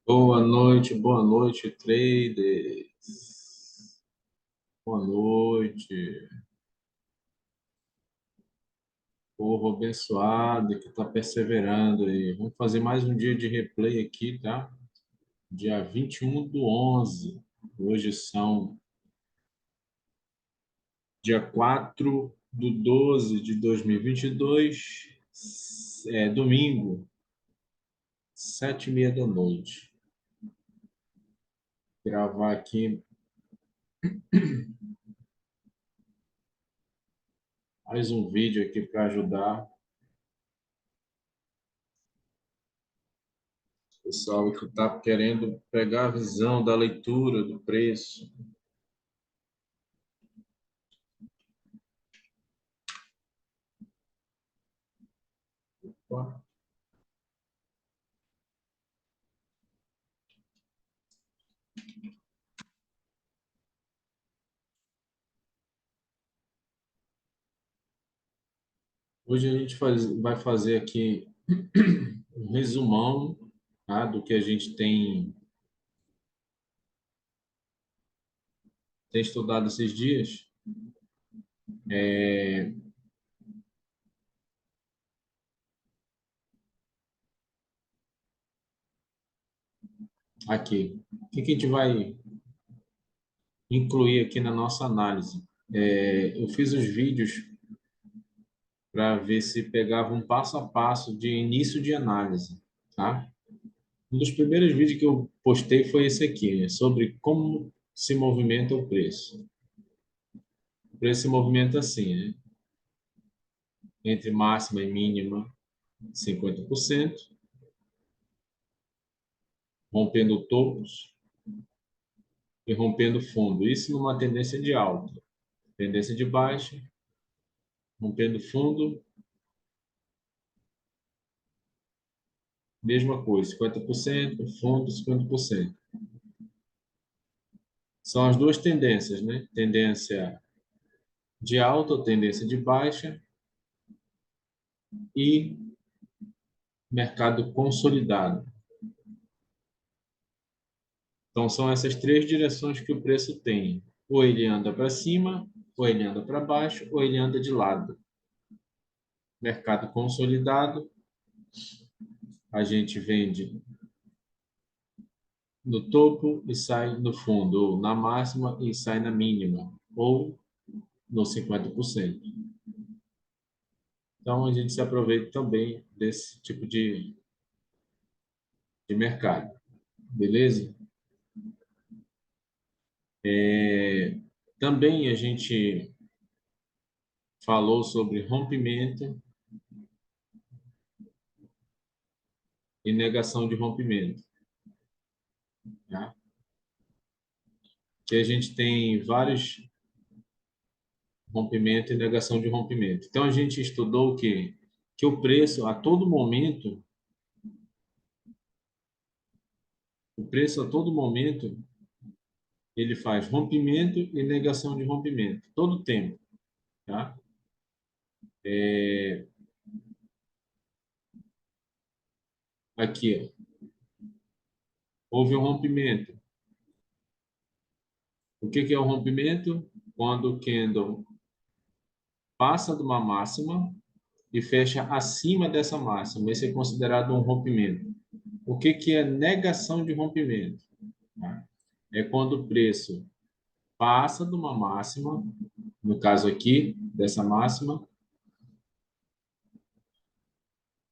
Boa noite, traders. Boa noite, povo abençoado que está perseverando aí. Vamos fazer mais um dia de replay aqui, tá? Dia 21/11. Hoje são dia 4/12/2022, domingo, 7h30 da noite. Gravar aqui mais um vídeo aqui para ajudar o pessoal que está querendo pegar a visão da leitura do preço. Hoje a gente vai fazer aqui um resumão, tá, do que a gente tem estudado esses dias. Aqui. O que a gente vai incluir aqui na nossa análise? Eu fiz os vídeos para ver se pegava um passo a passo de início de análise, tá? Um dos primeiros vídeos que eu postei foi esse aqui, né, sobre como se movimenta o preço. O preço se movimenta assim, né? Entre máxima e mínima, 50%, rompendo topos e rompendo fundo. Isso numa tendência de alta. Tendência de baixa, rompendo fundo, mesma coisa, 50%, fundo, 50%. São as duas tendências, né? Tendência de alta ou tendência de baixa e mercado consolidado. Então, são essas três direções que o preço tem. Ou ele anda para cima, ou ele anda para baixo, ou ele anda de lado. Mercado consolidado, a gente vende no topo e sai no fundo, ou na máxima e sai na mínima, ou no 50%. Então, a gente se aproveita também desse tipo de mercado, beleza? Também a gente falou sobre rompimento e negação de rompimento, tá? Que a gente tem vários rompimento e negação de rompimento. Então, a gente estudou o quê? Que o preço, a todo momento, ele faz rompimento e negação de rompimento, todo tempo, tá? Aqui, ó, houve um rompimento. O que é o rompimento? Quando o candle passa de uma máxima e fecha acima dessa máxima. Esse é considerado um rompimento. O que é negação de rompimento? É quando o preço passa de uma máxima, no caso aqui, dessa máxima,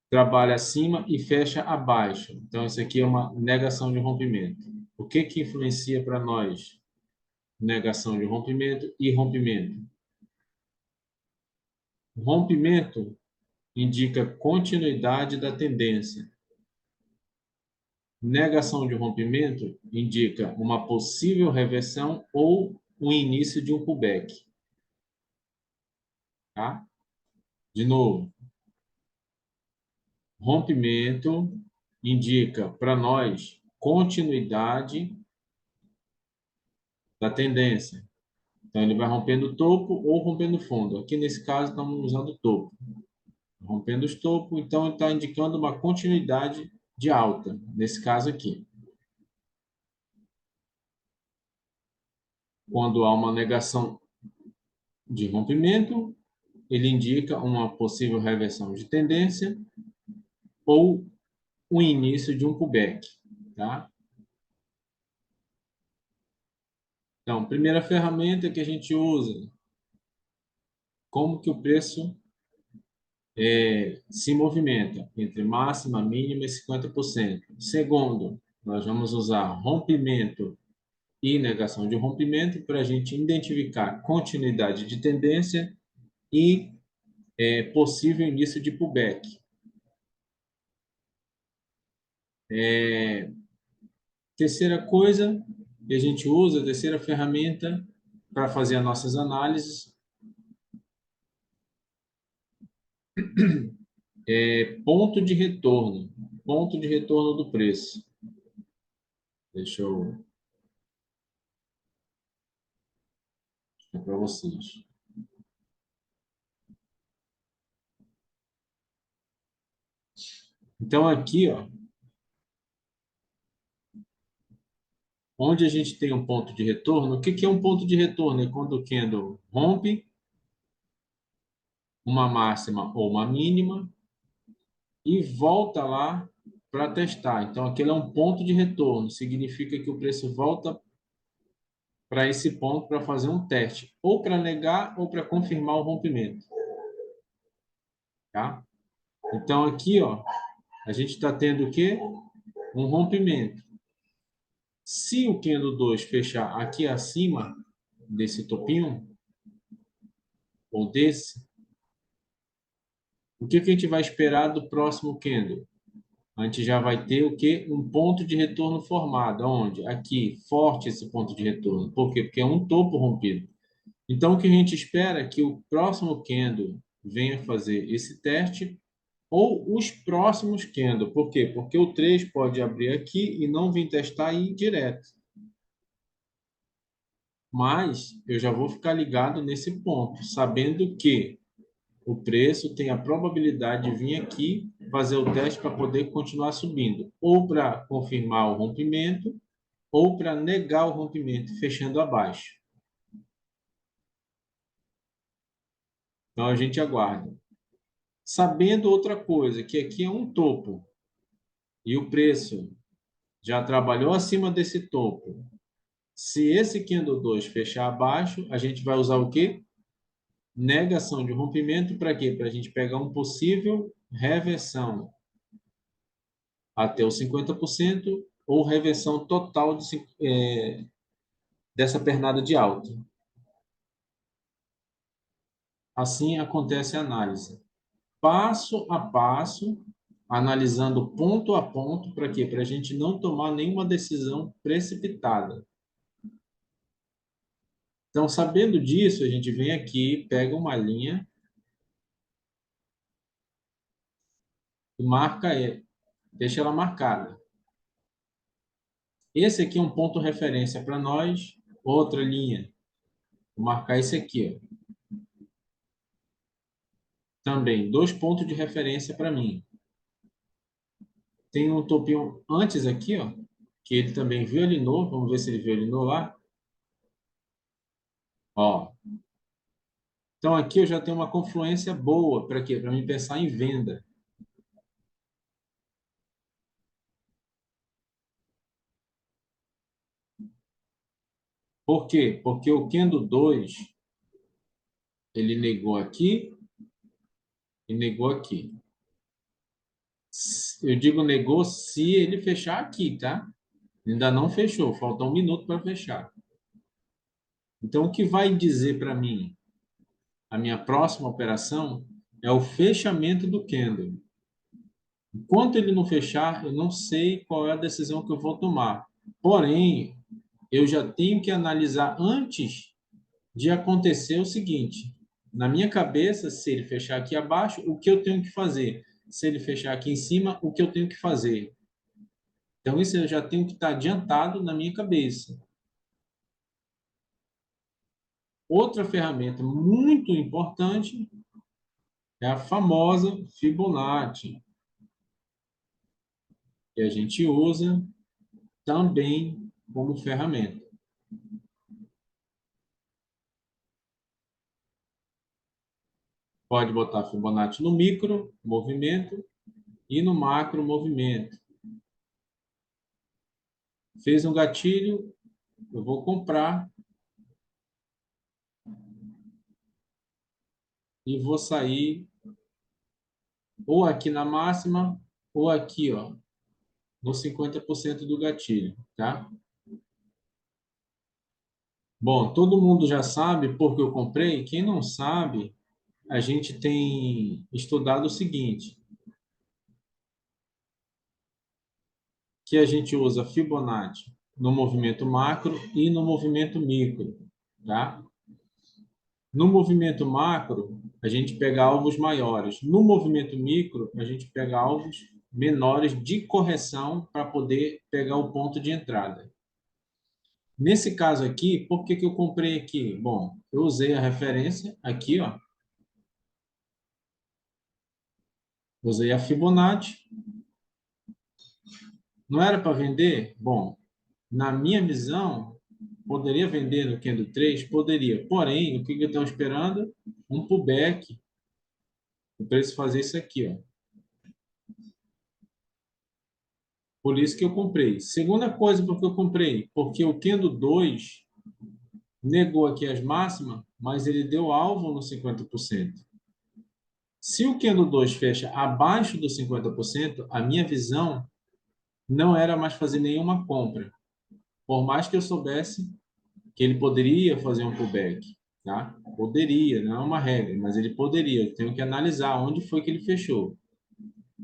trabalha acima e fecha abaixo. Então, isso aqui é uma negação de rompimento. O que influencia para nós? Negação de rompimento e rompimento. Rompimento indica continuidade da tendência. Negação de rompimento indica uma possível reversão ou o início de um pullback. Tá? De novo, rompimento indica para nós continuidade da tendência. Então, ele vai rompendo o topo ou rompendo o fundo. Aqui, nesse caso, estamos usando o topo. Rompendo os topos, então, ele está indicando uma continuidade de alta, nesse caso aqui. Quando há uma negação de rompimento, ele indica uma possível reversão de tendência ou o início de um pullback, tá? Então, primeira ferramenta que a gente usa, como que o preço se movimenta entre máxima, mínima e 50%. Segundo, nós vamos usar rompimento e negação de rompimento para a gente identificar continuidade de tendência e possível início de pullback. Terceira coisa que a gente usa, a terceira ferramenta para fazer as nossas análises é ponto de retorno do preço. Deixa eu mostrar para vocês. Então aqui, ó, onde a gente tem um ponto de retorno, o que que é um ponto de retorno? É quando o candle rompe uma máxima ou uma mínima e volta lá para testar. Então, aquele é um ponto de retorno, significa que o preço volta para esse ponto para fazer um teste, ou para negar ou para confirmar o rompimento, tá? Então, aqui, ó, a gente está tendo o quê? Um rompimento. Se o candle 2 fechar aqui acima desse topinho, ou desse, o que que a gente vai esperar do próximo candle? A gente já vai ter o quê? Um ponto de retorno formado. Onde? Aqui, forte esse ponto de retorno. Por quê? Porque é um topo rompido. Então, o que a gente espera é que o próximo candle venha fazer esse teste ou os próximos candle. Por quê? Porque o 3 pode abrir aqui e não vir testar e ir direto. Mas eu já vou ficar ligado nesse ponto, sabendo que o preço tem a probabilidade de vir aqui fazer o teste para poder continuar subindo, ou para confirmar o rompimento, ou para negar o rompimento, fechando abaixo. Então a gente aguarda. Sabendo outra coisa, que aqui é um topo e o preço já trabalhou acima desse topo. Se esse candle 2 fechar abaixo, a gente vai usar o quê? Negação de rompimento para quê? Para a gente pegar um possível reversão até os 50% ou reversão total dessa pernada de alta. Assim acontece a análise. Passo a passo, analisando ponto a ponto, para quê? Para a gente não tomar nenhuma decisão precipitada. Então, sabendo disso, a gente vem aqui, pega uma linha e marca, deixa ela marcada. Esse aqui é um ponto referência para nós, outra linha. Vou marcar esse aqui, ó. Também, 2 pontos de referência para mim. Tem um topinho antes aqui, ó, que ele também violinou. Vamos ver se ele violinou lá. Ó. Então aqui eu já tenho uma confluência boa para quê? Para mim pensar em venda. Por quê? Porque o Kendo 2 ele negou aqui e negou aqui. Eu digo negou se ele fechar aqui, tá? Ainda não fechou, falta 1 minuto para fechar. Então, o que vai dizer para mim a minha próxima operação é o fechamento do candle. Enquanto ele não fechar, eu não sei qual é a decisão que eu vou tomar. Porém, eu já tenho que analisar antes de acontecer o seguinte: na minha cabeça, se ele fechar aqui abaixo, o que eu tenho que fazer? Se ele fechar aqui em cima, o que eu tenho que fazer? Então, isso eu já tenho que estar adiantado na minha cabeça. Outra ferramenta muito importante é a famosa Fibonacci, que a gente usa também como ferramenta. Pode botar Fibonacci no micro movimento e no macro movimento. Fez um gatilho, eu vou comprar e vou sair ou aqui na máxima ou aqui, ó, no 50% do gatilho, tá? Bom, todo mundo já sabe porque eu comprei. Quem não sabe, a gente tem estudado o seguinte, que a gente usa Fibonacci no movimento macro e no movimento micro, tá? No movimento macro, a gente pega alvos maiores. No movimento micro, a gente pega alvos menores de correção para poder pegar o ponto de entrada. Nesse caso aqui, por que que eu comprei aqui? Bom, eu usei a referência aqui, ó. Usei a Fibonacci. Não era para vender? Bom, na minha visão, poderia vender no Kendo 3? Poderia. Porém, o que que eu estou esperando? Um pullback. O preço fazer isso aqui, ó. Por isso que eu comprei. Segunda coisa porque eu comprei, porque o Kendo 2 negou aqui as máximas, mas ele deu alvo no 50%. Se o Kendo 2 fecha abaixo do 50%, a minha visão não era mais fazer nenhuma compra. Por mais que eu soubesse que ele poderia fazer um pullback, tá? Poderia, não é uma regra, mas ele poderia. Eu tenho que analisar onde foi que ele fechou.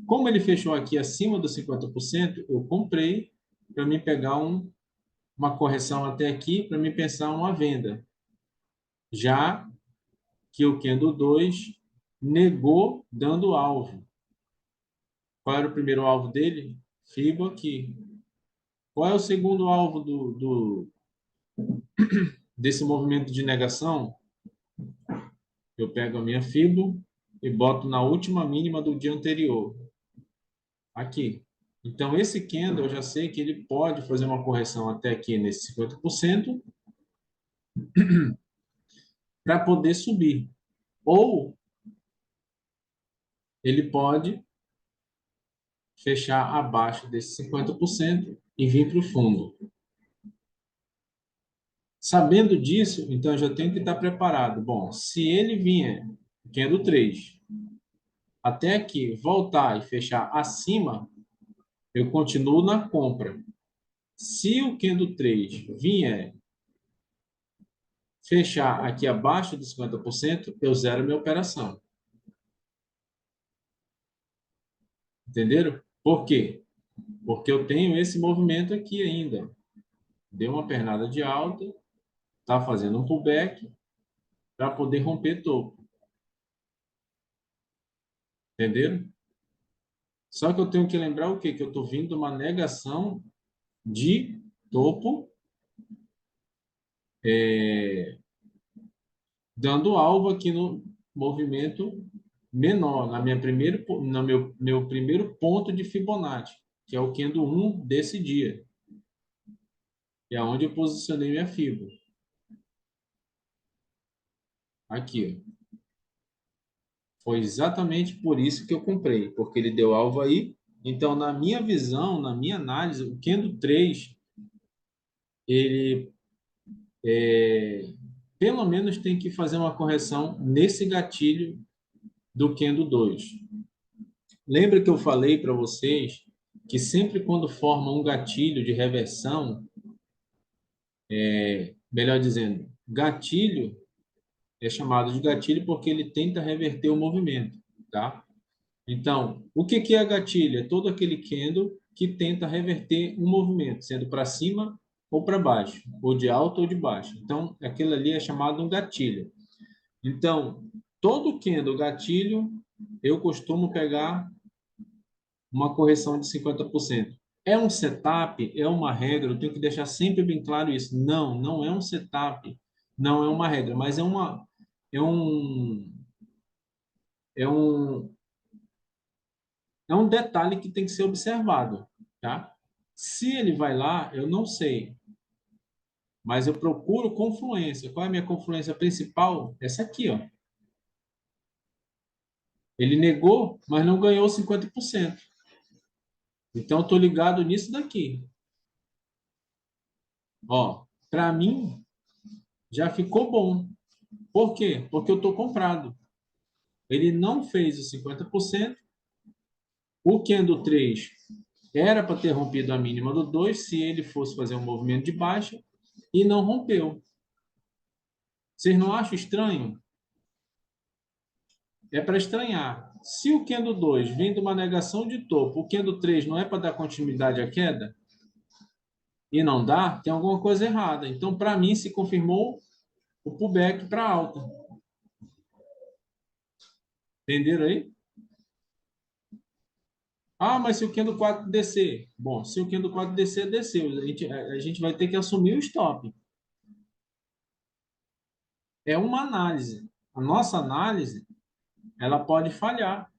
Como ele fechou aqui acima dos 50%, eu comprei para me pegar uma correção até aqui, para me pensar uma venda. Já que o Kendo 2 negou dando alvo. Qual era o primeiro alvo dele? Fibo aqui. Qual é o segundo alvo desse movimento de negação? Eu pego a minha Fibo e boto na última mínima do dia anterior. Aqui. Então, esse candle, eu já sei que ele pode fazer uma correção até aqui nesse 50% para poder subir. Ou ele pode fechar abaixo desse 50% e vir para o fundo. Sabendo disso, então eu já tenho que estar preparado. Bom, se ele vier, candle 3, até aqui, voltar e fechar acima, eu continuo na compra. Se o candle 3 vier fechar aqui abaixo de 50%, eu zero minha operação. Entenderam? Por quê? Porque eu tenho esse movimento aqui ainda. Deu uma pernada de alta, está fazendo um pullback para poder romper topo. Entenderam? Só que eu tenho que lembrar o quê? Que eu estou vindo de uma negação de topo, dando alvo aqui no movimento menor, no meu primeiro ponto de Fibonacci, que é o candle 1 desse dia. E é onde eu posicionei minha fibra. Aqui, ó. Foi exatamente por isso que eu comprei, porque ele deu alvo aí. Então, na minha visão, na minha análise, o candle 3, ele pelo menos tem que fazer uma correção nesse gatilho do candle 2. Lembra que eu falei para vocês que sempre quando forma um gatilho de reversão, melhor dizendo, gatilho é chamado de gatilho porque ele tenta reverter o movimento, tá? Então, o que que é gatilho? É todo aquele candle que tenta reverter um movimento, sendo para cima ou para baixo, ou de alto ou de baixo. Então, aquilo ali é chamado um gatilho. Então, todo candle gatilho, eu costumo pegar uma correção de 50%. É um setup? É uma regra? Eu tenho que deixar sempre bem claro isso. Não, não é um setup, não é uma regra, mas é um, é um, é um detalhe que tem que ser observado, tá? Se ele vai lá, eu não sei, mas eu procuro confluência. Qual é a minha confluência principal? Essa aqui, ó. Ele negou, mas não ganhou 50%. Então, estou ligado nisso daqui. Ó, para mim, já ficou bom. Por quê? Porque eu estou comprado. Ele não fez os 50%. O candle 3 era para ter rompido a mínima do 2 se ele fosse fazer um movimento de baixa e não rompeu. Vocês não acham estranho? É para estranhar. Se o candle 2 vem de uma negação de topo, o candle 3 não é para dar continuidade à queda e não dá, tem alguma coisa errada. Então, para mim, se confirmou o pullback para alta. Entenderam aí? Ah, mas se o candle 4 descer? Bom, se o candle 4 descer, desceu. A gente vai ter que assumir o stop. É uma análise. A nossa análise, ela pode falhar,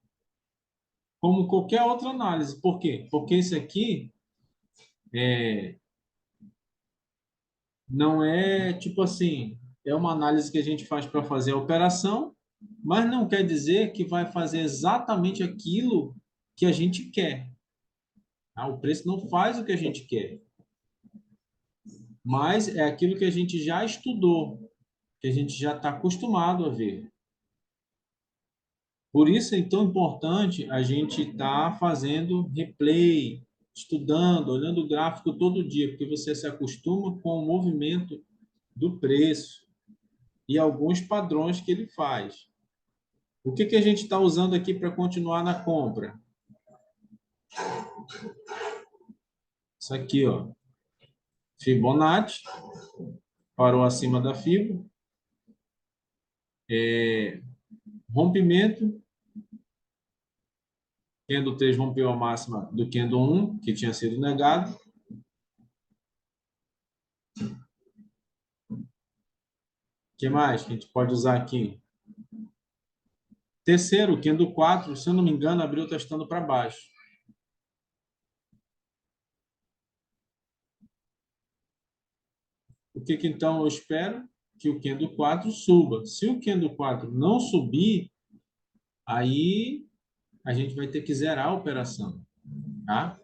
como qualquer outra análise. Por quê? Porque isso aqui não é tipo assim, é uma análise que a gente faz para fazer a operação, mas não quer dizer que vai fazer exatamente aquilo que a gente quer. Tá? O preço não faz o que a gente quer, mas é aquilo que a gente já estudou, que a gente já está acostumado a ver. Por isso é tão importante a gente estar fazendo replay, estudando, olhando o gráfico todo dia, porque você se acostuma com o movimento do preço e alguns padrões que ele faz. O que a gente está usando aqui para continuar na compra? Isso aqui, ó. Fibonacci, parou acima da Fibo, rompimento, Candle 3 rompeu a máxima do Candle 1, que tinha sido negado. O que mais que a gente pode usar aqui? Terceiro, Candle 4, se eu não me engano, abriu testando para baixo. O que então eu espero? Que o Candle 4 suba. Se o Candle 4 não subir, aí a gente vai ter que zerar a operação, tá?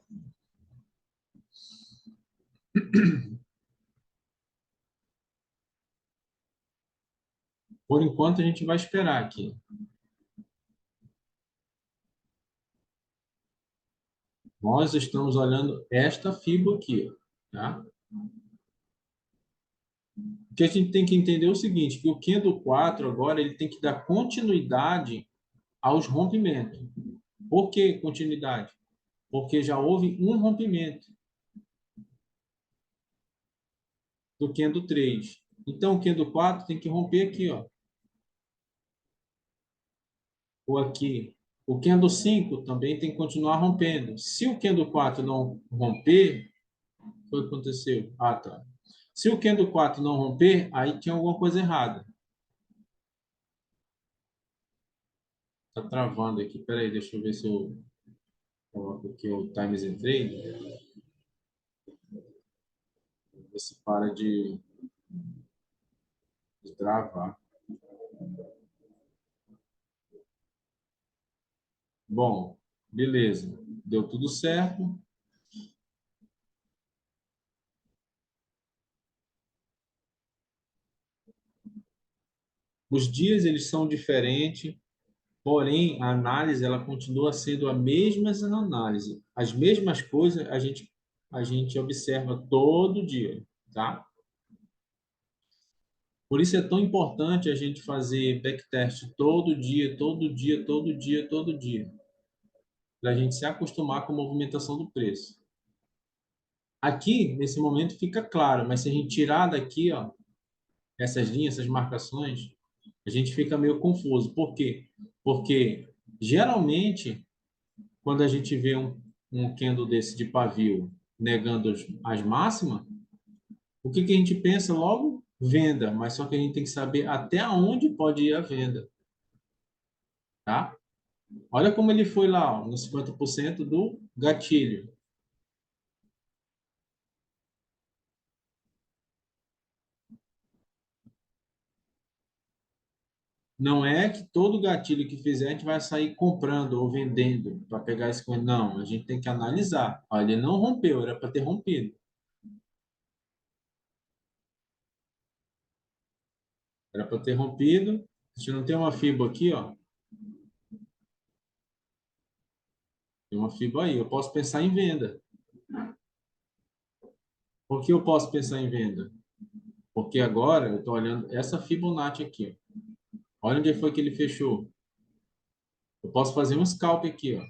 Por enquanto, a gente vai esperar aqui. Nós estamos olhando esta fibra aqui, tá? O que a gente tem que entender é o seguinte, que o candle 4 agora ele tem que dar continuidade aos rompimentos. Por que continuidade? Porque já houve um rompimento do candle 3. Então, o candle 4 tem que romper aqui, ó. Ou aqui. O candle 5 também tem que continuar rompendo. Se o candle 4 não romper, foi o que aconteceu? Ah, tá. Se o candle 4 não romper, aí tinha alguma coisa errada. Tá travando aqui. Peraí, deixa eu ver se eu coloco aqui o Times and Trade. Ver se para de travar. Bom, beleza. Deu tudo certo. Os dias eles são diferentes, porém a análise ela continua sendo a mesma análise. As mesmas coisas a gente observa todo dia, tá? Por isso é tão importante a gente fazer backtest todo dia, todo dia, todo dia, todo dia, para a gente se acostumar com a movimentação do preço. Aqui, nesse momento, fica claro, mas se a gente tirar daqui, ó, essas linhas, essas marcações, a gente fica meio confuso. Por quê? Porque, geralmente, quando a gente vê um candle desse de pavio negando as máximas, o que a gente pensa logo? Venda, mas só que a gente tem que saber até onde pode ir a venda, tá? Olha como ele foi lá, ó, no 50% do gatilho. Não é que todo gatilho que fizer a gente vai sair comprando ou vendendo para pegar esse coisa. Não, a gente tem que analisar. Olha, ele não rompeu, era para ter rompido. Era para ter rompido. A gente não tem uma fibra aqui, ó. Tem uma fibra aí. Eu posso pensar em venda. Por que eu posso pensar em venda? Porque agora eu estou olhando essa Fibonacci aqui, ó. Olha onde foi que ele fechou. Eu posso fazer um scalp aqui, ó.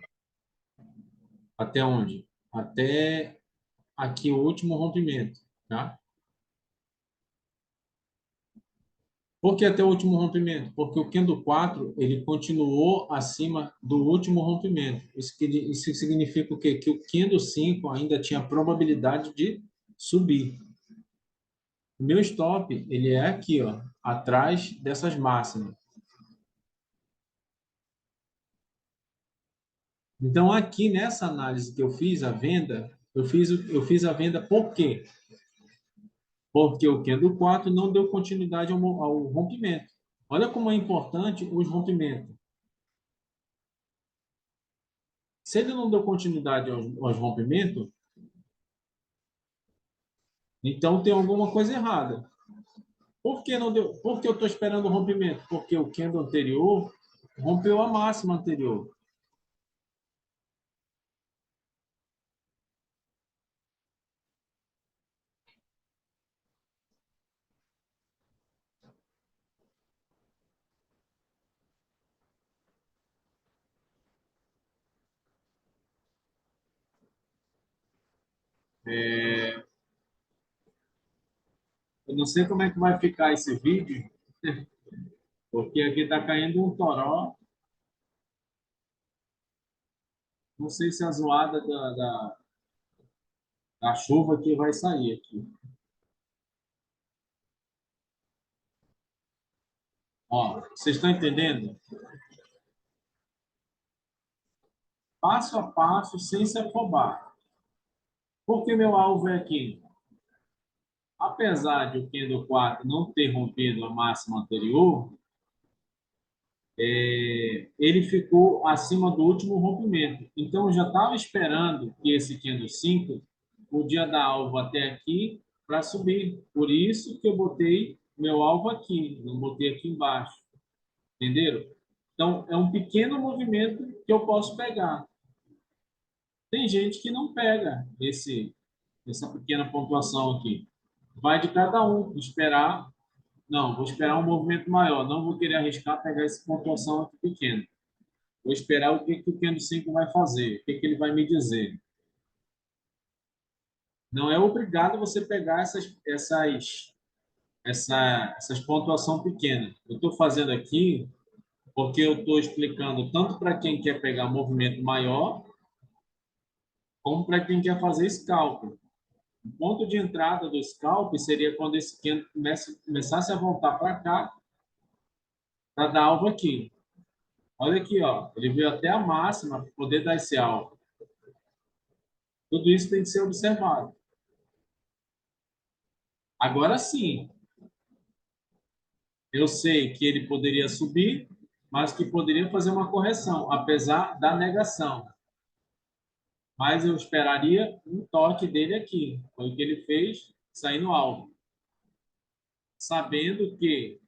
Até onde? Até aqui o último rompimento, tá? Por que até o último rompimento? Porque o candle 4 ele continuou acima do último rompimento. Isso significa o quê? Que o candle 5 ainda tinha probabilidade de subir. O meu stop, ele é aqui, ó, atrás dessas máximas. Então, aqui nessa análise que eu fiz a venda, eu fiz a venda por quê? Porque o candle 4 não deu continuidade ao rompimento. Olha como é importante os rompimentos. Se ele não deu continuidade aos rompimentos, então tem alguma coisa errada. Por que não deu? Por que eu estou esperando o rompimento? Porque o candle anterior rompeu a máxima anterior. Eu não sei como é que vai ficar esse vídeo, porque aqui está caindo um toró. Não sei se a zoada da chuva que vai sair aqui. Ó, vocês estão entendendo? Passo a passo, sem se afobar. Porque meu alvo é aqui. Apesar de o candle 4 não ter rompido a máxima anterior, ele ficou acima do último rompimento. Então, eu já estava esperando que esse candle 5 podia dar alvo até aqui para subir. Por isso que eu botei meu alvo aqui, não botei aqui embaixo. Entenderam? Então, é um pequeno movimento que eu posso pegar. Tem gente que não pega essa pequena pontuação aqui. Vai de cada um. Esperar. Não, vou esperar um movimento maior. Não vou querer arriscar pegar essa pontuação aqui pequena. Vou esperar o que o Kendo 5 vai fazer, o que ele vai me dizer. Não é obrigado você pegar essas pontuações pequenas. Eu estou fazendo aqui porque eu estou explicando tanto para quem quer pegar movimento maior, como para quem quer fazer scalp. O ponto de entrada do scalp seria quando esse candle começasse a voltar para cá, para dar alvo aqui. Olha aqui, ó, ele veio até a máxima para poder dar esse alvo. Tudo isso tem que ser observado. Agora sim, eu sei que ele poderia subir, mas que poderia fazer uma correção, apesar da negação. Mas eu esperaria um toque dele aqui. Foi o que ele fez, saindo alvo. Sabendo que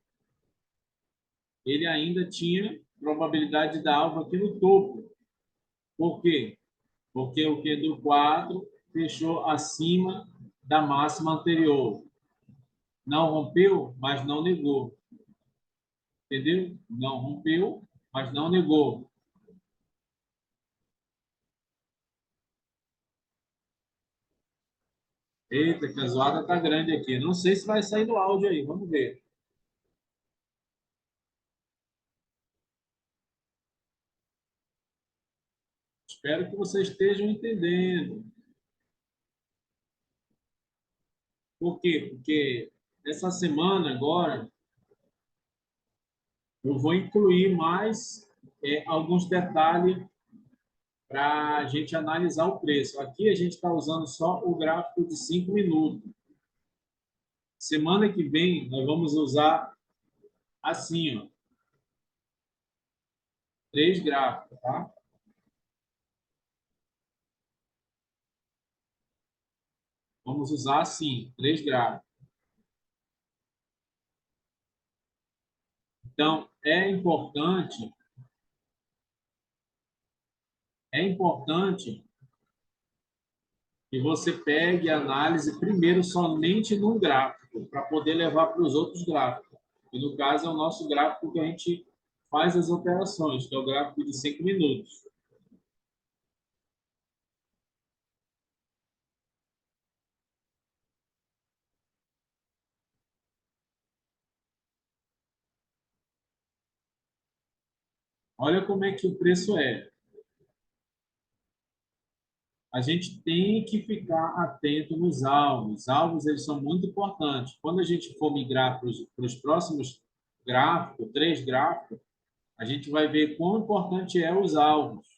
ele ainda tinha probabilidade de dar alvo aqui no topo. Por quê? Porque o Q do 4 fechou acima da máxima anterior. Não rompeu, mas não negou. Entendeu? Não rompeu, mas não negou. Eita, que a zoada tá grande aqui. Não sei se vai sair do áudio aí. Vamos ver. Espero que vocês estejam entendendo. Por quê? Porque essa semana agora eu vou incluir mais alguns detalhes para a gente analisar o preço. Aqui a gente está usando só o gráfico de 5 minutos. Semana que vem nós vamos usar assim, ó. Três gráficos, tá? Vamos usar, sim, três gráficos. Então, é importante que você pegue a análise primeiro somente num gráfico, para poder levar para os outros gráficos. E no caso é o nosso gráfico que a gente faz as operações, que é o gráfico de 5 minutos. Olha como é que o preço é. A gente tem que ficar atento nos alvos. Os alvos eles são muito importantes. Quando a gente for migrar para os próximos gráficos, três gráficos, a gente vai ver quão importante é os alvos.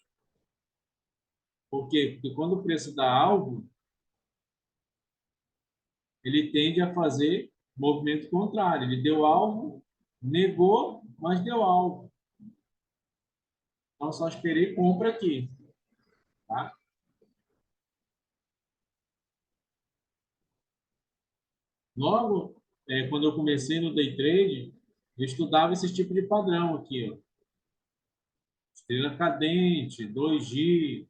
Por quê? Porque quando o preço dá alvo, ele tende a fazer movimento contrário. Ele deu alvo, negou, mas deu alvo. Então, só esperei compra aqui. Tá? Logo, quando eu comecei no day trade, eu estudava esse tipo de padrão aqui. Ó. Estrela cadente, 2G,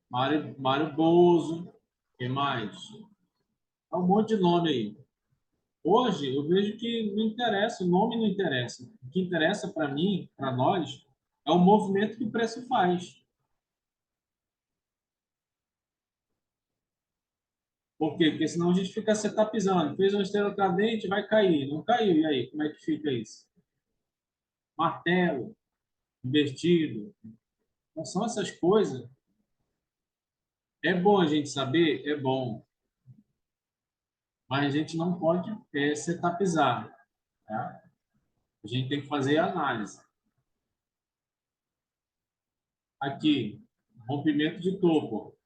Mário Bozo, o que mais? Há um monte de nome aí. Hoje, eu vejo que não interessa, o nome não interessa. O que interessa para mim, para nós, é o movimento que o preço faz. Por quê? Porque senão a gente fica setupizando. Fez uma estrela cadente, vai cair. Não caiu, e aí? Como é que fica isso? Martelo, invertido. Então, são essas coisas. É bom a gente saber? É bom. Mas a gente não pode setupizar. Tá? A gente tem que fazer a análise. Aqui, rompimento de topo.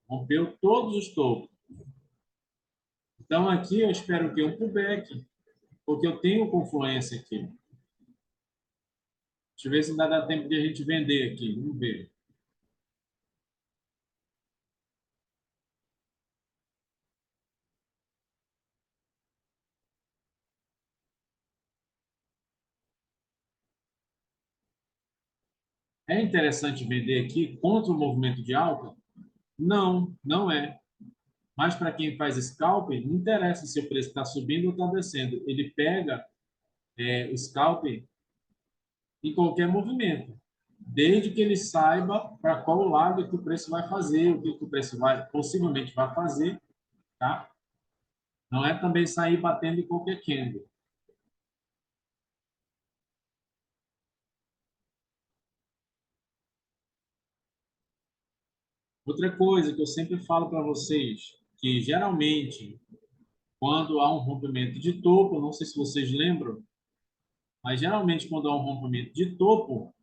Rompeu todos os topos. Então, aqui eu espero que um pullback, porque eu tenho confluência aqui. Deixa eu ver se ainda dá tempo de a gente vender aqui. Vamos ver. É interessante vender aqui contra o movimento de alta? Não, não é. Mas para quem faz scalping, não interessa se o preço está subindo ou está descendo. Ele pega o scalping em qualquer movimento, desde que ele saiba para qual lado que o preço vai fazer, o que o preço vai possivelmente vai fazer, tá? Não é também sair batendo em qualquer candle. Outra coisa que eu sempre falo para vocês, que geralmente quando há um rompimento de topo, não sei se vocês lembram, mas geralmente quando há um rompimento de topo,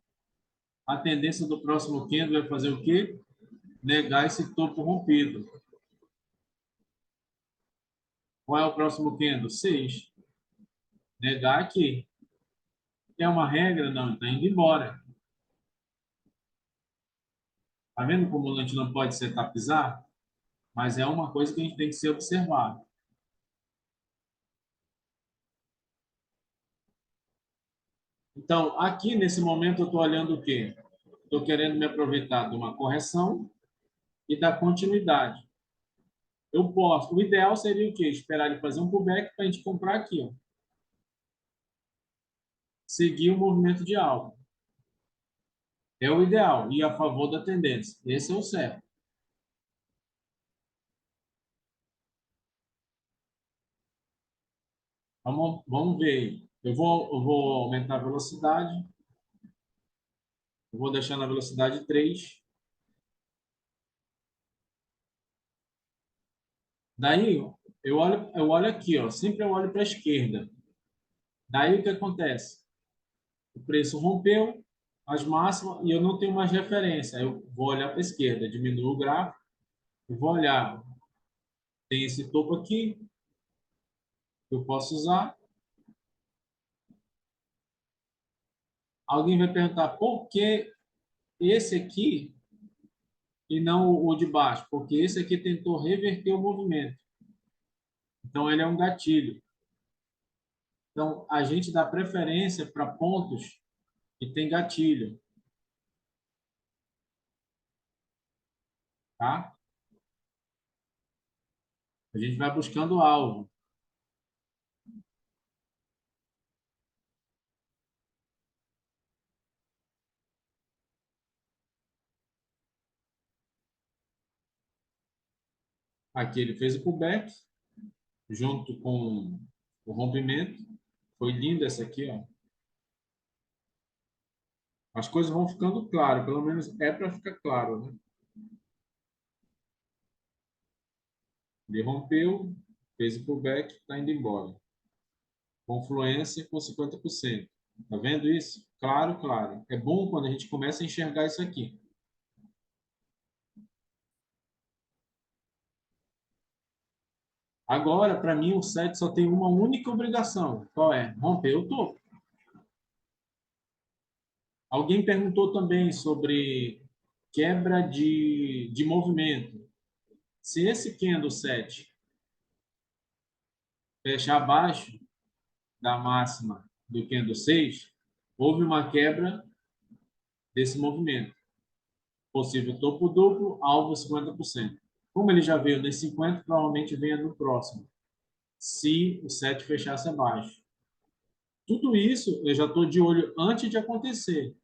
a tendência do próximo candle é fazer o quê? Negar esse topo rompido. Qual é o próximo candle? 6. Negar aqui. É uma regra? Não, está indo embora. Tá vendo como a gente não pode setapizar? Mas é uma coisa que a gente tem que ser observado. Então, aqui nesse momento eu estou olhando o quê? Estou querendo me aproveitar de uma correção e da continuidade. Eu posso. O ideal seria o quê? Esperar ele fazer um pullback para a gente comprar aqui, ó. Seguir o movimento de alta. É o ideal, ir a favor da tendência. Esse é o certo. Vamos ver aí. Eu vou aumentar a velocidade. Eu vou deixar na velocidade 3. Daí, eu olho aqui, ó. Sempre eu olho para a esquerda. Daí o que acontece? O preço rompeu as máximas e eu não tenho mais referência. Eu vou olhar para a esquerda, diminuo o gráfico, eu vou olhar. Tem esse topo aqui que eu posso usar. Alguém vai perguntar por que esse aqui e não o de baixo? Porque esse aqui tentou reverter o movimento. Então, ele é um gatilho. Então, a gente dá preferência para pontos que tem gatilho, tá? A gente vai buscando o alvo. Aqui ele fez o pullback, junto com o rompimento. Foi lindo essa aqui, ó. As coisas vão ficando claras, pelo menos é para ficar claro, né? Ele rompeu, fez o pullback, está indo embora. Confluência com 50%. Tá vendo isso? Claro, claro. É bom quando a gente começa a enxergar isso aqui. Agora, para mim, o 7 só tem uma única obrigação. Qual é? Romper o topo. Alguém perguntou também sobre quebra de movimento. Se esse candle 7 fechar abaixo da máxima do candle 6, houve uma quebra desse movimento. Possível topo duplo, alvo 50%. Como ele já veio nesse 50, provavelmente venha no próximo, se o 7 fechasse abaixo. Tudo isso eu já estou de olho antes de acontecer.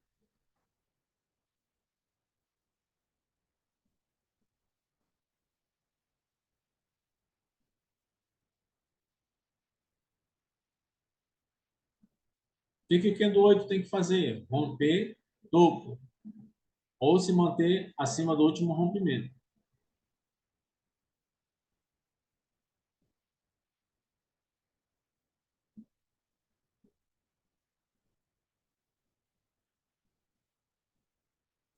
O que o candle 8 tem que fazer? Romper topo, ou se manter acima do último rompimento.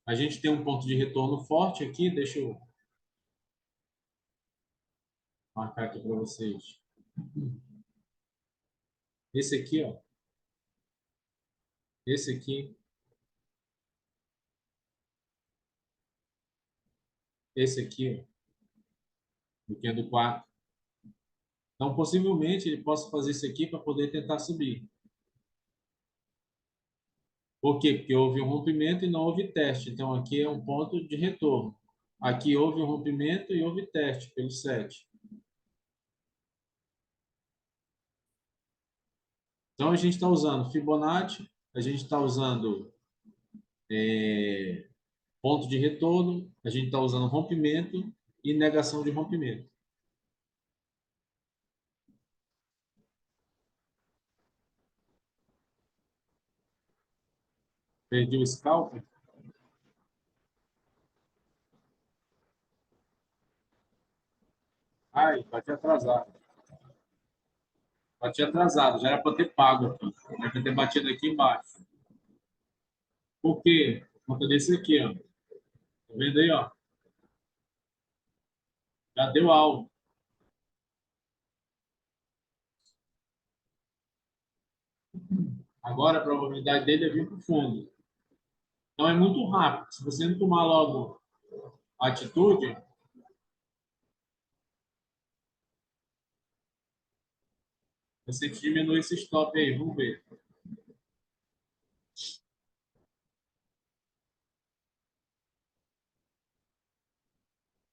A gente tem um ponto de retorno forte aqui, deixa eu marcar aqui para vocês. Esse aqui, ó. Esse aqui, esse aqui, ó, o candle 4. Então, possivelmente, ele possa fazer isso aqui para poder tentar subir. Por quê? Porque houve um rompimento e não houve teste. Então, aqui é um ponto de retorno. Aqui houve um rompimento e houve teste pelo 7. Então, a gente está usando Fibonacci, a gente está usando ponto de retorno, a gente está usando rompimento e negação de rompimento. Perdi o scalp? Ai, vai ter atrasado. Bati atrasado, já era para ter pago aqui. Era para ter batido aqui embaixo. Por quê? Por conta desse aqui, ó. Tá vendo aí, ó? Já deu alvo. Agora a probabilidade dele é vir para o fundo. Então é muito rápido. Se você não tomar logo a atitude, você diminui esse stop aí. Vamos ver.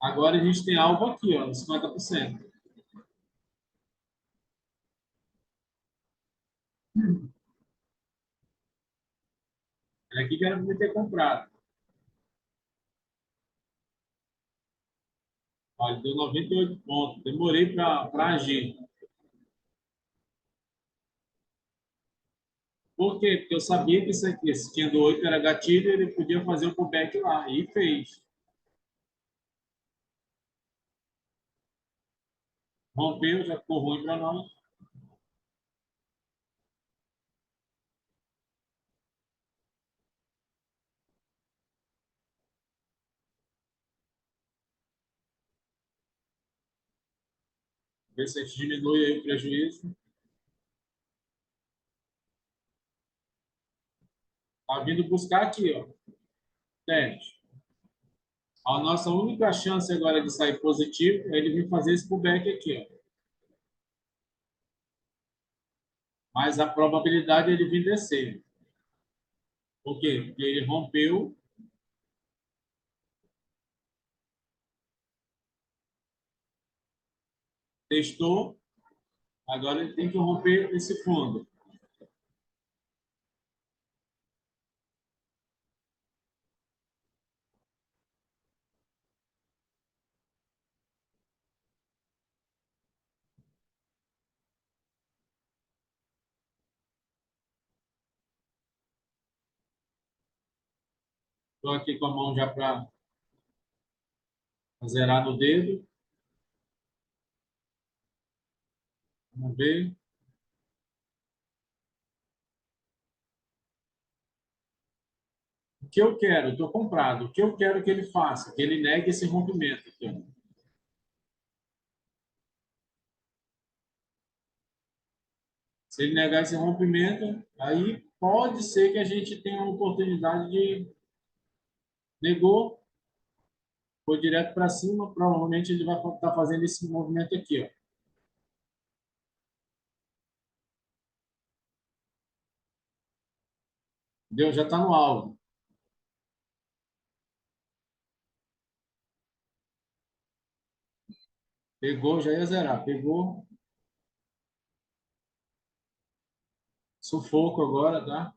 Agora a gente tem alvo aqui, ó, 50%. É aqui que era para ter comprado. Olha, deu 98 pontos. Demorei para agir. Por quê? Porque eu sabia que isso aqui, esse tinha do 8 era gatilho, ele podia fazer o pullback lá. E fez. Rompeu, já ficou ruim para nós. Ver se a gente diminui aí o prejuízo. Tá vindo buscar aqui, ó. Teste. A nossa única chance agora de sair positivo é ele vir fazer esse pullback aqui, ó. Mas a probabilidade é ele vir descer. Por quê? Porque ele rompeu, testou, agora ele tem que romper esse fundo. Estou aqui com a mão já para zerar no dedo. Vamos ver. O que eu quero? Estou comprado. O que eu quero que ele faça? Que ele negue esse rompimento aqui, ó. Se ele negar esse rompimento, aí pode ser que a gente tenha uma oportunidade de negou, foi direto para cima, provavelmente ele vai estar fazendo esse movimento aqui, ó. Entendeu? Já está no alvo. Pegou, já ia zerar. Pegou, sufoco agora, tá?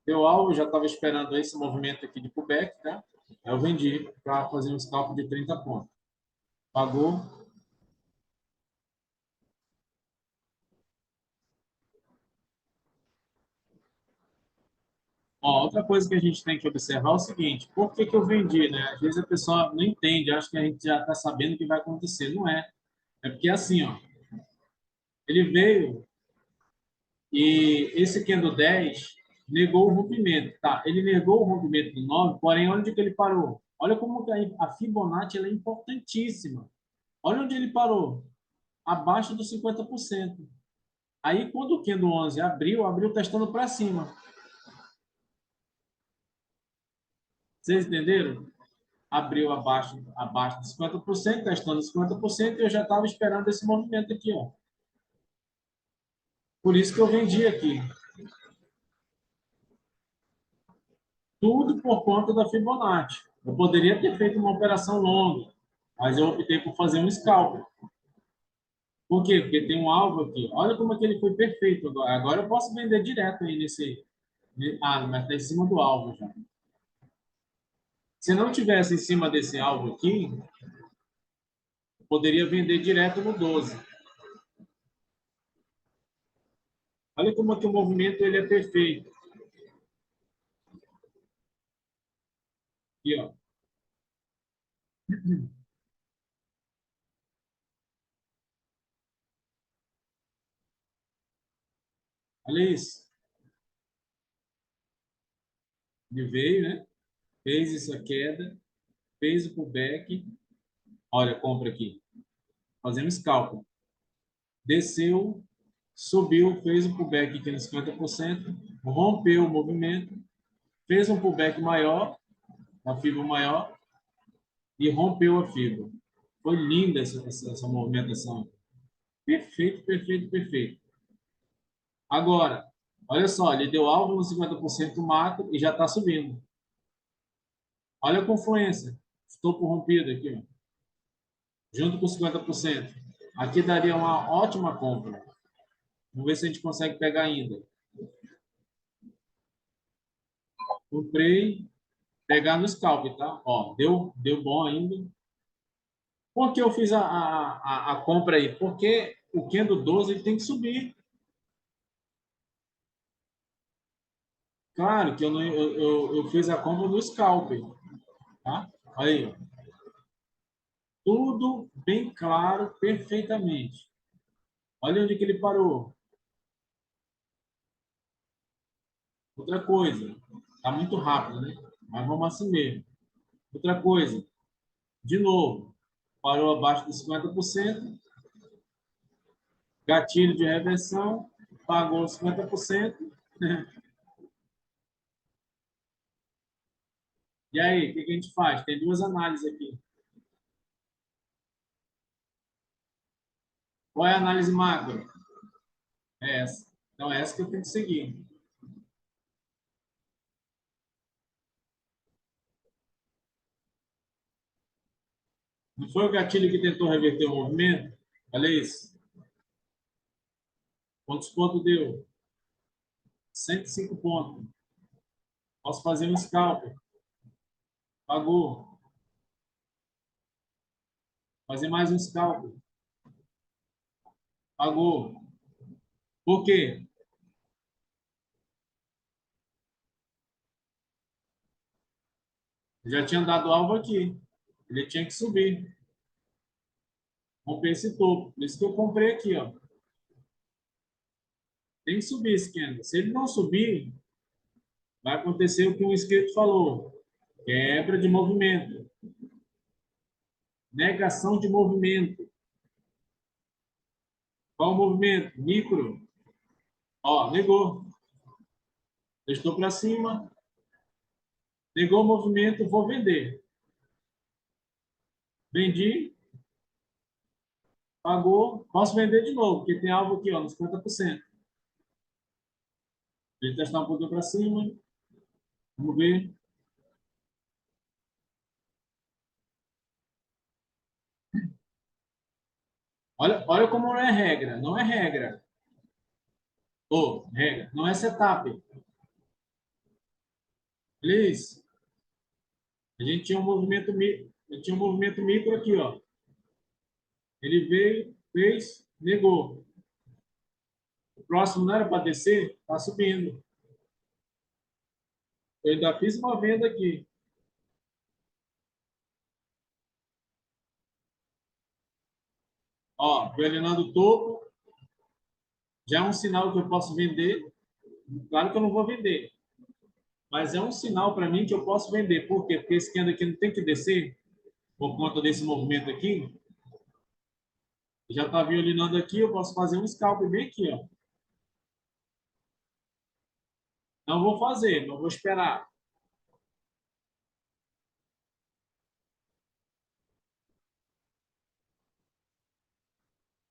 Deu alvo, já estava esperando esse movimento aqui de pullback, tá? Aí eu vendi para fazer um scalp de 30 pontos. Pagou. Ó, outra coisa que a gente tem que observar é o seguinte: por que que eu vendi, né? Às vezes a pessoa não entende, acha que a gente já está sabendo o que vai acontecer. Não é. É porque assim, ó, ele veio e esse candle 10 negou o rompimento, tá? Ele negou o rompimento do 9, porém, onde que ele parou? Olha como que a Fibonacci ela é importantíssima. Olha onde ele parou. Abaixo dos 50%. Aí, quando o candle 11 abriu, abriu testando para cima. Vocês entenderam? Abriu abaixo de 50%, testando 50%, e eu já estava esperando esse movimento aqui, ó. Por isso que eu vendi aqui. Tudo por conta da Fibonacci. Eu poderia ter feito uma operação longa, mas eu optei por fazer um scalp. Por quê? Porque tem um alvo aqui. Olha como é que ele foi perfeito agora. Agora eu posso vender direto aí nesse... Ah, mas está em cima do alvo já. Se não tivesse em cima desse alvo aqui, eu poderia vender direto no 12. Olha como é que o movimento ele é perfeito. Aqui, ó. Olha isso. Ele veio, né? Fez essa queda, fez o pullback. Olha, compra aqui. Fazendo scalp. Desceu, subiu, fez o pullback aqui nos 50%, rompeu o movimento, fez um pullback maior, uma fibra maior, e rompeu a fibra. Foi linda essa movimentação. Perfeito, perfeito, perfeito. Agora, olha só, ele deu alvo no 50% macro e já está subindo. Olha a confluência. Topo rompido aqui, ó, junto com 50%. Aqui daria uma ótima compra. Vamos ver se a gente consegue pegar ainda. Comprei, pegar no scalp, tá? Ó, deu bom ainda. Por que eu fiz a compra aí? Porque o Kendo 12 ele tem que subir. Claro que eu, não, eu fiz a compra no scalp, tá? Aí, ó. Tudo bem claro, perfeitamente. Olha onde que ele parou. Outra coisa, tá muito rápido, né? Mas vamos assim mesmo. Outra coisa, de novo, parou abaixo de 50%, gatilho de reversão, pagou 50%. E aí, o que que a gente faz? Tem duas análises aqui. Qual é a análise macro? É essa. Então, é essa que eu tenho que seguir. Não foi o gatilho que tentou reverter o movimento? Olha isso. Quantos pontos deu? 105 pontos. Posso fazer um scalp. Pagou. Fazer mais um scalp. Pagou. Por quê? Já tinha dado alvo aqui. Ele tinha que subir. Romper esse topo. Por isso que eu comprei aqui, ó. Tem que subir esse candle. Se ele não subir, vai acontecer o que um inscrito falou. Quebra de movimento. Negação de movimento. Qual o movimento? Micro. Ó, negou. Eu estou para cima. Negou o movimento, vou vender. Vendi. Pagou. Posso vender de novo, porque tem algo aqui, ó, nos 50%. Ele testar um pouquinho para cima. Vamos ver. Olha como não é regra. Não é regra. Regra. Não é setup. Beleza? A gente tinha um movimento micro. Tinha um movimento micro aqui, ó. Ele veio, fez, negou. O próximo não era para descer, está subindo. Eu ainda fiz uma venda aqui. Ó, alinhando o topo, já é um sinal que eu posso vender. Claro que eu não vou vender, mas é um sinal para mim que eu posso vender. Por quê? Porque esse candle aqui não tem que descer por conta desse movimento aqui. Já está violinando aqui, eu posso fazer um scalp bem aqui, ó. Não vou fazer, não vou esperar.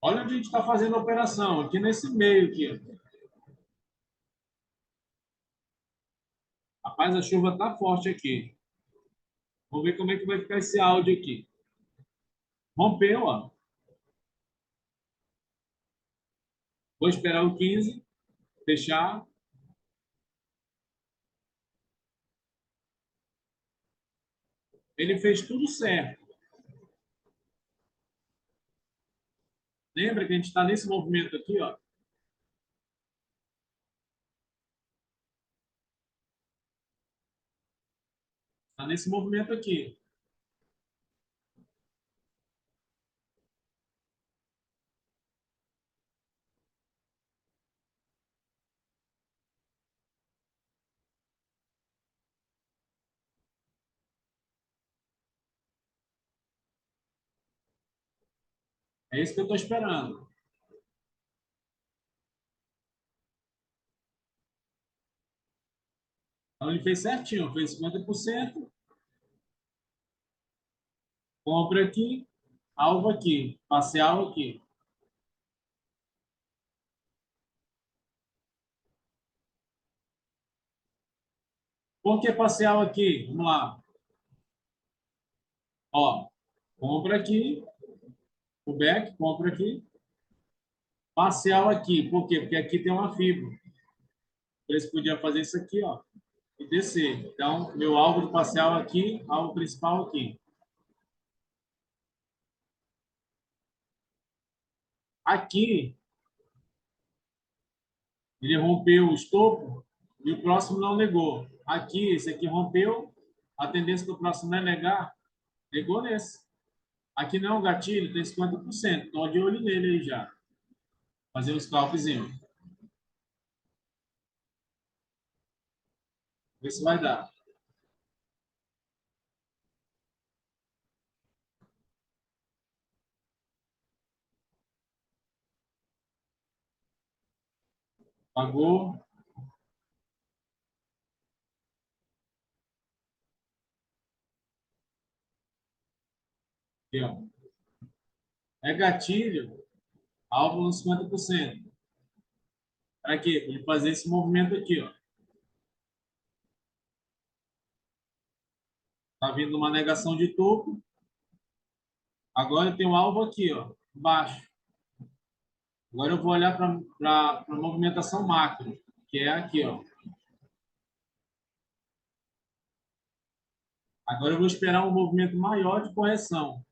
Olha onde a gente está fazendo a operação, aqui nesse meio aqui, ó. Rapaz, a chuva tá forte aqui. Vamos ver como é que vai ficar esse áudio aqui. Rompeu, ó. Vou esperar o 15, fechar. Ele fez tudo certo. Lembra que a gente está nesse movimento aqui, ó. Está nesse movimento aqui. É isso que eu estou esperando. Então ele fez certinho, fez 50%. Compra aqui, alvo aqui, parcial aqui. Por que parcial aqui? Vamos lá. Ó, compra aqui, o back, compra aqui. Parcial aqui. Por quê? Porque aqui tem uma fibra. Eles podiam fazer isso aqui, ó, e descer. Então, meu alvo de parcial aqui, alvo principal aqui. Aqui, ele rompeu o estopo e o próximo não negou. Aqui, esse aqui rompeu, a tendência do próximo não é negar, negou nesse. Aqui não é um gatilho, tem 50%. Estou de olho nele aí já. Fazer um scalpzinho. Ver se vai dar. Pagou. Aqui, ó. É gatilho, alvo no 50%. Para quê? Para ele fazer esse movimento aqui, ó. Tá vindo uma negação de topo. Agora eu tenho um alvo aqui, ó, baixo. Agora eu vou olhar para a movimentação macro, que é aqui, ó. Agora eu vou esperar um movimento maior de correção.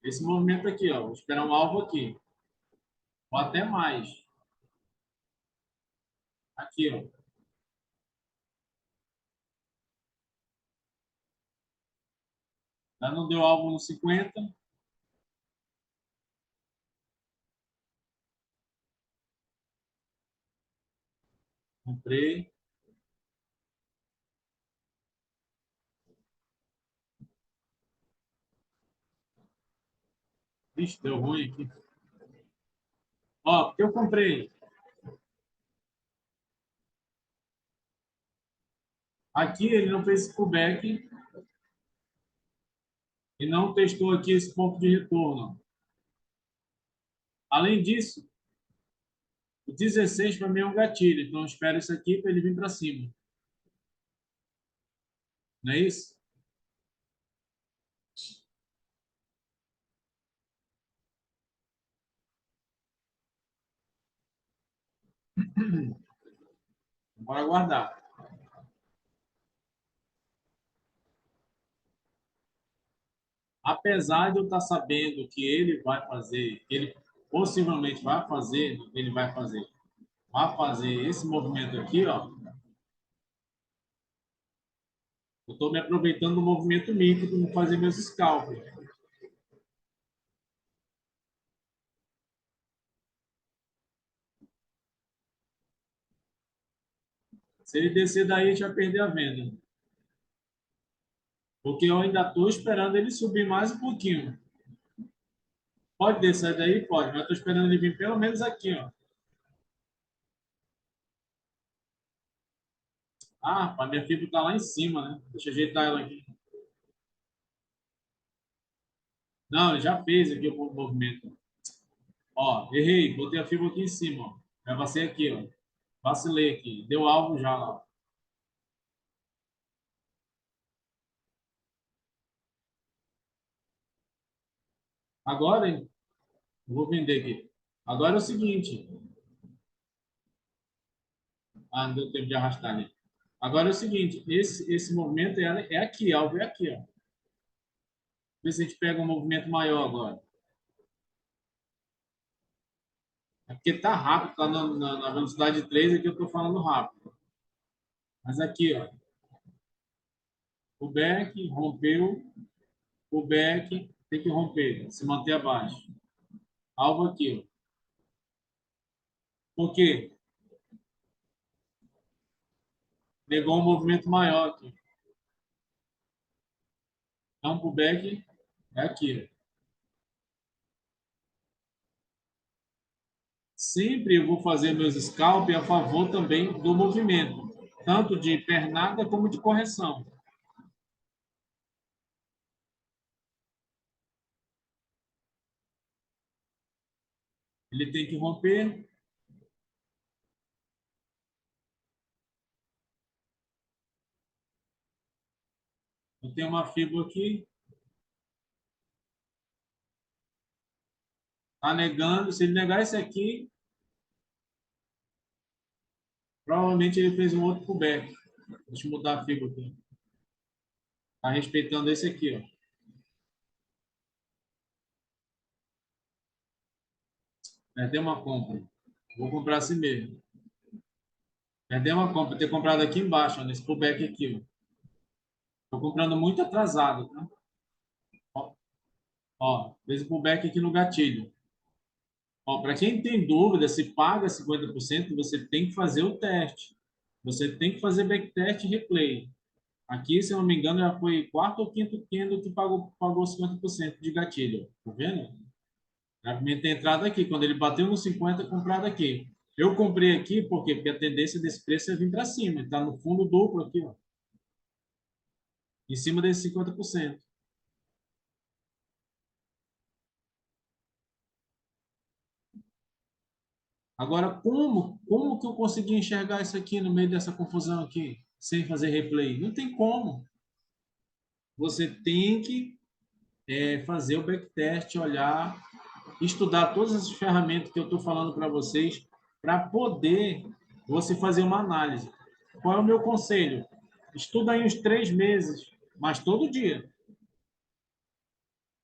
Esse movimento aqui, ó, vou esperar um alvo aqui, ou até mais. Aqui, ó. Já não deu alvo no 50. Comprei. Vixe, deu ruim aqui. Ó, porque eu comprei. Aqui ele não fez esse pullback e não testou aqui esse ponto de retorno. Além disso, o 16 para mim é um gatilho, então eu espero isso aqui para ele vir para cima. Não é isso? Bora aguardar. Apesar de eu estar sabendo que ele vai fazer, que ele possivelmente vai fazer esse movimento aqui, ó. Eu estou me aproveitando do movimento micro para fazer meus scalpers. Se ele descer daí, a gente vai perder a venda. Porque eu ainda estou esperando ele subir mais um pouquinho. Pode descer daí? Pode, mas estou esperando ele vir pelo menos aqui, ó. Ah, a minha fibra está lá em cima, né? Deixa eu ajeitar ela aqui. Não, ele já fez aqui o movimento. Ó, errei, botei a fibra aqui em cima, ó. Vai ser aqui, ó. Vacilei aqui. Deu alvo já lá. Agora, hein? Eu vou vender aqui. Agora é o seguinte. Ah, não deu tempo de arrastar ali. Agora é o seguinte. Esse movimento é aqui, alvo é aqui, ó. Vê se a gente pega um movimento maior agora. É porque tá rápido, tá na velocidade 3 aqui eu tô falando rápido. Mas aqui, ó. O back rompeu. O back tem que romper, se manter abaixo. Alvo aqui, ó. Por quê? Pegou um movimento maior aqui. Então, o back é aqui, ó. Sempre eu vou fazer meus scalp a favor também do movimento, tanto de pernada como de correção. Ele tem que romper. Eu tenho uma fibra aqui, tá negando. Se ele negar esse aqui, provavelmente ele fez um outro pullback. Deixa eu mudar a fibra aqui. Tá respeitando esse aqui, ó. Perdeu uma compra. Vou comprar assim mesmo. Perdeu uma compra. Ter comprado aqui embaixo, ó, nesse pullback aqui, ó. Tô comprando muito atrasado, tá? Ó, ó, fez o pullback aqui no gatilho. Ó, para quem tem dúvida se paga 50%, você tem que fazer o teste. Você tem que fazer backtest e replay. Aqui, se eu não me engano, já foi quarto ou quinto candle que pagou 50% de gatilho. Tá vendo? A minha tem entrada aqui. Quando ele bateu no 50, comprado aqui. Eu comprei aqui por quê? Porque a tendência desse preço é vir para cima. Está no fundo duplo aqui, ó, em cima desse 50%. Agora, como que eu consegui enxergar isso aqui no meio dessa confusão aqui, sem fazer replay? Não tem como. Você tem que fazer o backtest, olhar, estudar todas as ferramentas que eu estou falando para vocês, para poder você fazer uma análise. Qual é o meu conselho? Estuda aí uns 3 meses, mas todo dia.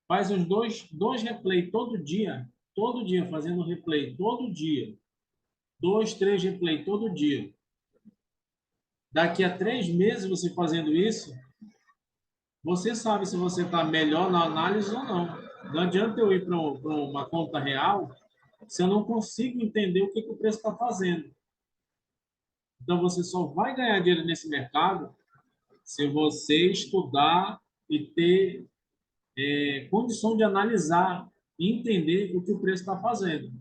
Faz uns dois replay todo dia fazendo replay, todo dia. 2, 3 replay todo dia. Daqui a 3 meses você fazendo isso, você sabe se você está melhor na análise ou não. Não adianta eu ir para uma conta real se eu não consigo entender o que, que o preço está fazendo. Então, você só vai ganhar dinheiro nesse mercado se você estudar e ter condição de analisar e entender o que o preço está fazendo.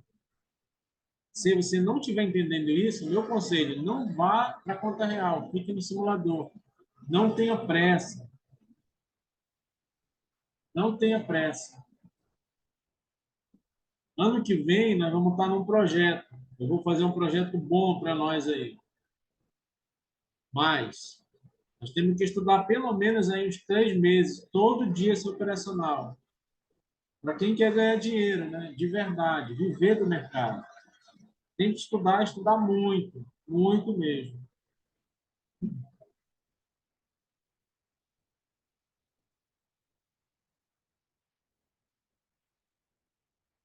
Se você não estiver entendendo isso, meu conselho, não vá para a conta real, fique no simulador. Não tenha pressa, não tenha pressa. Ano que vem, nós vamos estar num projeto. Eu vou fazer um projeto bom para nós aí. Mas nós temos que estudar pelo menos aí uns 3 meses, todo dia esse operacional. Para quem quer ganhar dinheiro, né? De verdade, viver do mercado. Tem que estudar, estudar muito, muito mesmo.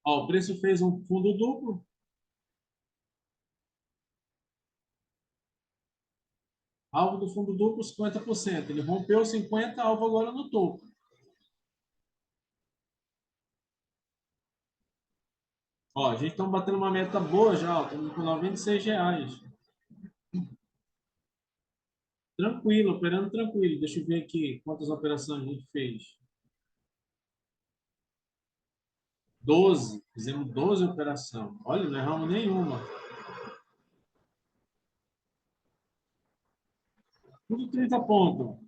Ó, o preço fez um fundo duplo, alvo do fundo duplo 50%. Ele rompeu 50, alvo agora no topo. Ó, a gente está batendo uma meta boa já, estamos com R$ 96. Tranquilo, operando tranquilo. Deixa eu ver aqui quantas operações a gente fez. 12. Fizemos 12 operações. Olha, não erramos nenhuma. Tudo 30 pontos.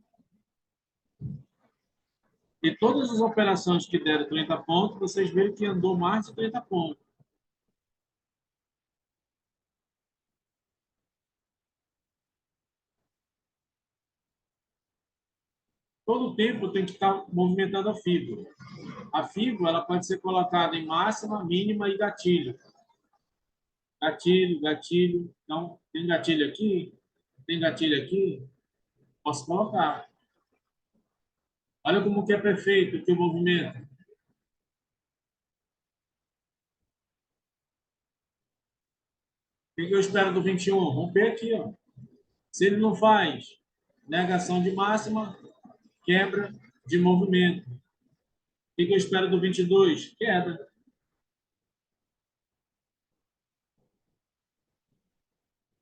E todas as operações que deram 30 pontos, vocês viram que andou mais de 30 pontos. Todo tempo tem que estar movimentando a fibra. A fibra ela pode ser colocada em máxima, mínima e gatilho. Gatilho, gatilho. Então, tem gatilho aqui? Tem gatilho aqui? Posso colocar. Olha como que é perfeito aqui o movimento. O que eu espero do 21? Romper aqui, ó. Se ele não faz negação de máxima, quebra de movimento. O que eu espero do 22? Queda.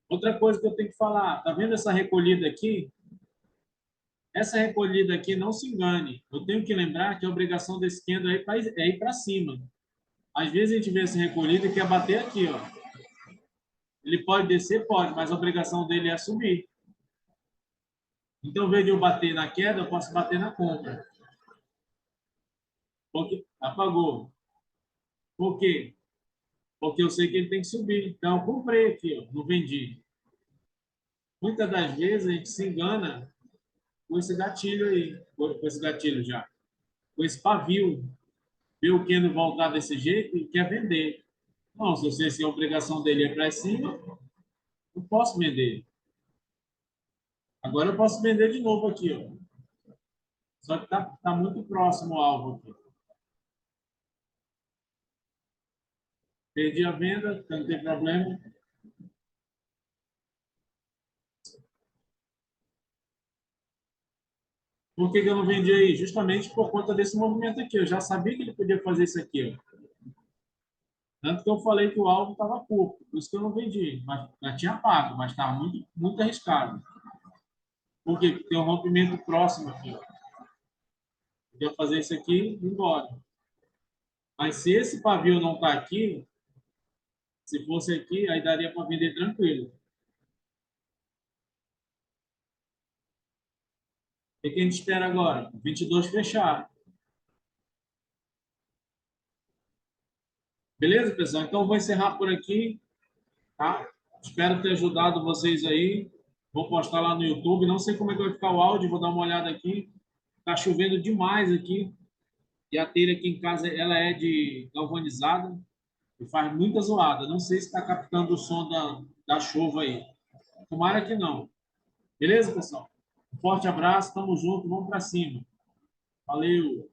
Outra coisa que eu tenho que falar, tá vendo essa recolhida aqui? Essa recolhida aqui, não se engane. Eu tenho que lembrar que a obrigação desse candle é ir para cima. Às vezes a gente vê essa recolhida e quer bater aqui, ó. Ele pode descer? Pode, mas a obrigação dele é subir. Então, ao invés de eu bater na queda, eu posso bater na compra. Porque apagou. Por quê? Porque eu sei que ele tem que subir. Então, eu comprei aqui, ó, não vendi. Muitas das vezes a gente se engana com esse gatilho aí, com esse gatilho já, com esse pavio. Vê o Keno voltar desse jeito e quer vender. Não, se eu sei se a obrigação dele é para cima, eu posso vender. Agora eu posso vender de novo aqui, ó. Só que tá muito próximo ao alvo aqui. Perdi a venda, não tem problema. Por que que eu não vendi aí? Justamente por conta desse movimento aqui. Eu já sabia que ele podia fazer isso aqui, ó. Tanto que eu falei que o alvo estava curto, por isso que eu não vendi. Mas já tinha pago, mas estava muito, muito arriscado. Por quê? Porque tem um rompimento próximo aqui. Eu ia fazer isso aqui e ir embora. Mas se esse pavio não está aqui, se fosse aqui, aí daria para vender tranquilo. O que a gente espera agora? 22 fechar. Beleza, pessoal? Então, eu vou encerrar por aqui, tá? Espero ter ajudado vocês aí. Vou postar lá no YouTube. Não sei como é que vai ficar o áudio, vou dar uma olhada aqui. Tá chovendo demais aqui. E a telha aqui em casa, ela é de galvanizada e faz muita zoada. Não sei se está captando o som da chuva aí. Tomara que não. Beleza, pessoal? Um forte abraço, tamo junto, vamos para cima. Valeu!